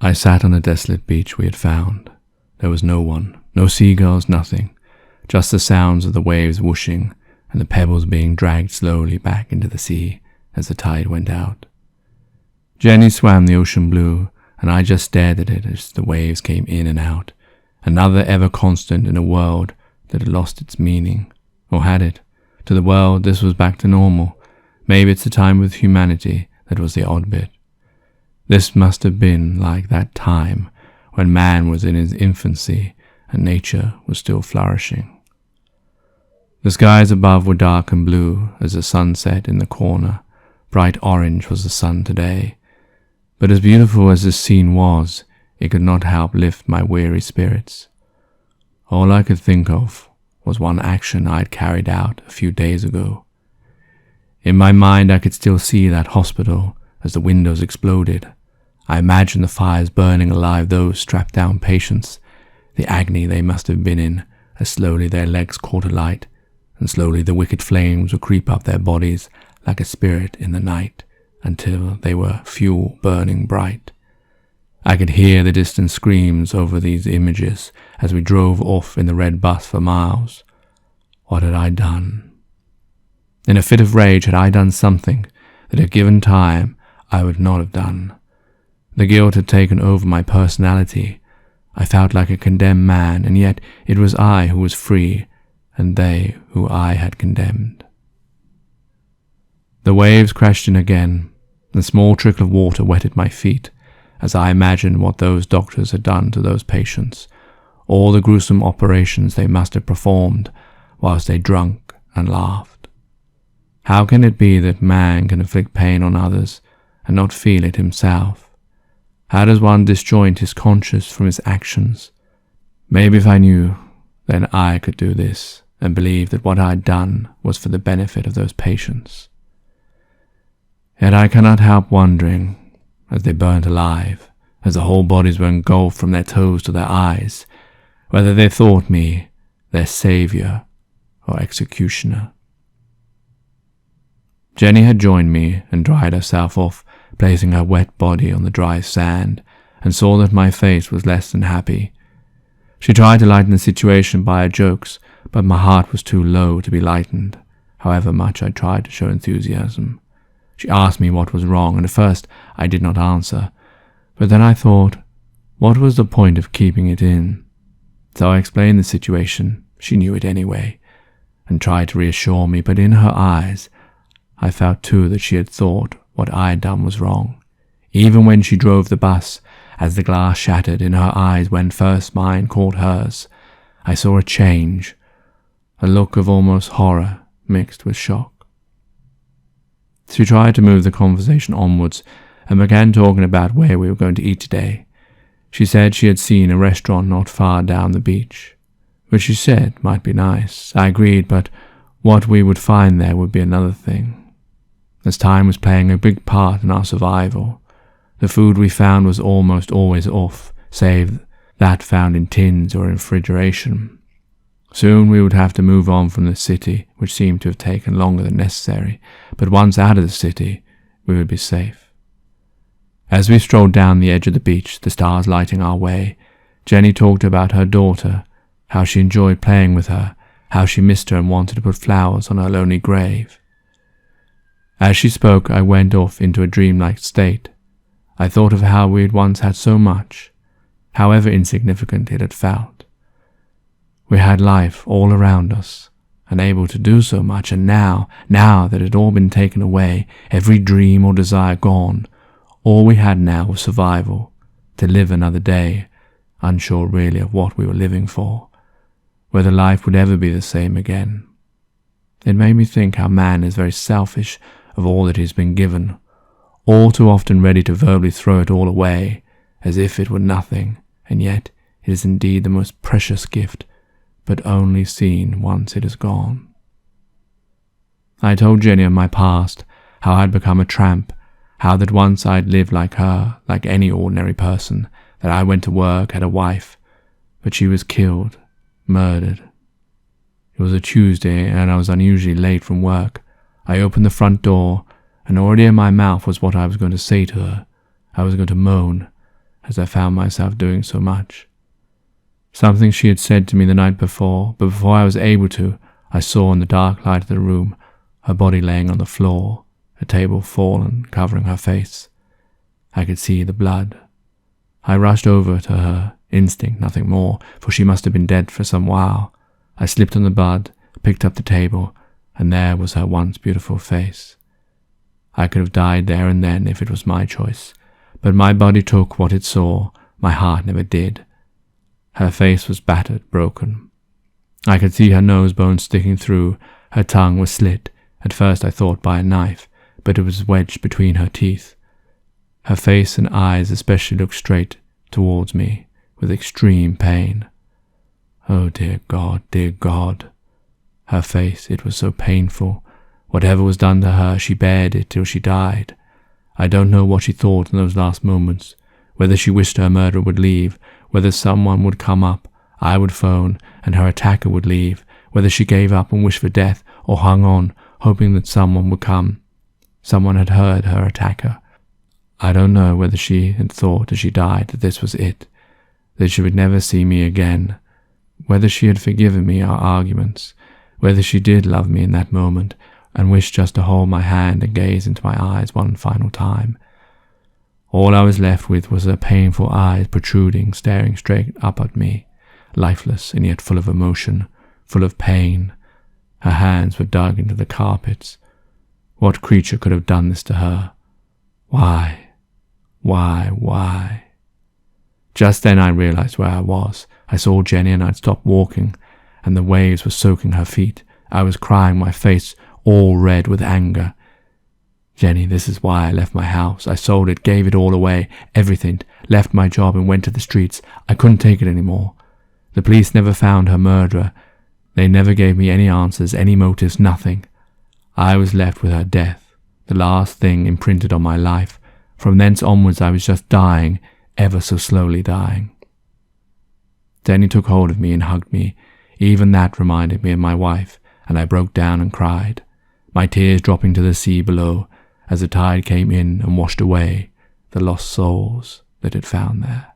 I sat on a desolate beach we had found. There was no one, no seagulls, nothing, just the sounds of the waves whooshing and the pebbles being dragged slowly back into the sea as the tide went out. Jenny swam the ocean blue, and I just stared at it as the waves came in and out, another ever constant in a world that had lost its meaning. Or had it? To the world, this was back to normal. Maybe it's the time with humanity that was the odd bit. This must have been like that time when man was in his infancy and nature was still flourishing. The skies above were dark and blue as the sun set in the corner. Bright orange was the sun today. But as beautiful as this scene was, it could not help lift my weary spirits. All I could think of was one action I had carried out a few days ago. In my mind I could still see that hospital as the windows exploded. I imagined the fires burning alive those strapped down patients, the agony they must have been in as slowly their legs caught alight, and slowly the wicked flames would creep up their bodies like a spirit in the night, until they were fuel burning bright. I could hear the distant screams over these images as we drove off in the red bus for miles. What had I done? In a fit of rage had I done something that at given time I would not have done. The guilt had taken over my personality. I felt like a condemned man, and yet it was I who was free, and they who I had condemned. The waves crashed in again. The small trickle of water wetted my feet, as I imagined what those doctors had done to those patients, all the gruesome operations they must have performed whilst they drank and laughed. How can it be that man can inflict pain on others and not feel it himself? How does one disjoint his conscience from his actions? Maybe if I knew, then I could do this and believe that what I had done was for the benefit of those patients. Yet I cannot help wondering, as they burnt alive, as the whole bodies were engulfed from their toes to their eyes, whether they thought me their saviour or executioner. Jenny had joined me and dried herself off, placing her wet body on the dry sand, and saw that my face was less than happy. She tried to lighten the situation by her jokes, but my heart was too low to be lightened, however much I tried to show enthusiasm. She asked me what was wrong, and at first I did not answer, but then I thought, what was the point of keeping it in? So I explained the situation. She knew it anyway, and tried to reassure me, but in her eyes I felt too that she had thought what I had done was wrong. Even when she drove the bus, as the glass shattered in her eyes when first mine caught hers, I saw a change, a look of almost horror mixed with shock. She tried to move the conversation onwards and began talking about where we were going to eat today. She said she had seen a restaurant not far down the beach, which she said might be nice. I agreed, but what we would find there would be another thing. As time was playing a big part in our survival, the food we found was almost always off, save that found in tins or in refrigeration. Soon we would have to move on from the city, which seemed to have taken longer than necessary, but once out of the city, we would be safe. As we strolled down the edge of the beach, the stars lighting our way, Jenny talked about her daughter, how she enjoyed playing with her, how she missed her and wanted to put flowers on her lonely grave. As she spoke, I went off into a dreamlike state. I thought of how we had once had so much, however insignificant it had felt. We had life all around us, and able to do so much, and now that it had all been taken away, every dream or desire gone, all we had now was survival, to live another day, unsure really of what we were living for, whether life would ever be the same again. It made me think how man is very selfish of all that he has been given, all too often ready to verbally throw it all away, as if it were nothing, and yet it is indeed the most precious gift, but only seen once it is gone. I told Jenny of my past, how I had become a tramp, how that once I had lived like her, like any ordinary person, that I went to work, had a wife, but she was killed, murdered. It was a Tuesday, and I was unusually late from work. I opened the front door, and already in my mouth was what I was going to say to her. I was going to moan, as I found myself doing so much. Something she had said to me the night before, but before I was able to, I saw in the dark light of the room her body laying on the floor, a table fallen, covering her face. I could see the blood. I rushed over to her, instinct, nothing more, for she must have been dead for some while. I slipped on the bed, picked up the table, and there was her once beautiful face. I could have died there and then if it was my choice, but my body took what it saw, my heart never did. Her face was battered, broken. I could see her nose bone sticking through, her tongue was slit, at first I thought by a knife, but it was wedged between her teeth. Her face and eyes especially looked straight towards me, with extreme pain. Oh, dear God, dear God. Her face, it was so painful. Whatever was done to her, she bared it till she died. I don't know what she thought in those last moments, whether she wished her murderer would leave, whether someone would come up, I would phone, and her attacker would leave, whether she gave up and wished for death, or hung on, hoping that someone would come. Someone had heard her attacker. I don't know whether she had thought as she died that this was it, that she would never see me again, whether she had forgiven me our arguments, whether she did love me in that moment, and wished just to hold my hand and gaze into my eyes one final time. All I was left with was her painful eyes protruding, staring straight up at me, lifeless and yet full of emotion, full of pain. Her hands were dug into the carpets. What creature could have done this to her? Why? Why? Just then I realized where I was. I saw Jenny and I'd stopped walking, and the waves were soaking her feet. I was crying, my face all red with anger. Jenny, this is why I left my house. I sold it, gave it all away, everything, left my job and went to the streets. I couldn't take it anymore. The police never found her murderer. They never gave me any answers, any motives, nothing. I was left with her death, the last thing imprinted on my life. From thence onwards I was just dying, ever so slowly dying. Jenny took hold of me and hugged me. Even that reminded me of my wife, and I broke down and cried, my tears dropping to the sea below as the tide came in and washed away the lost souls that had found there.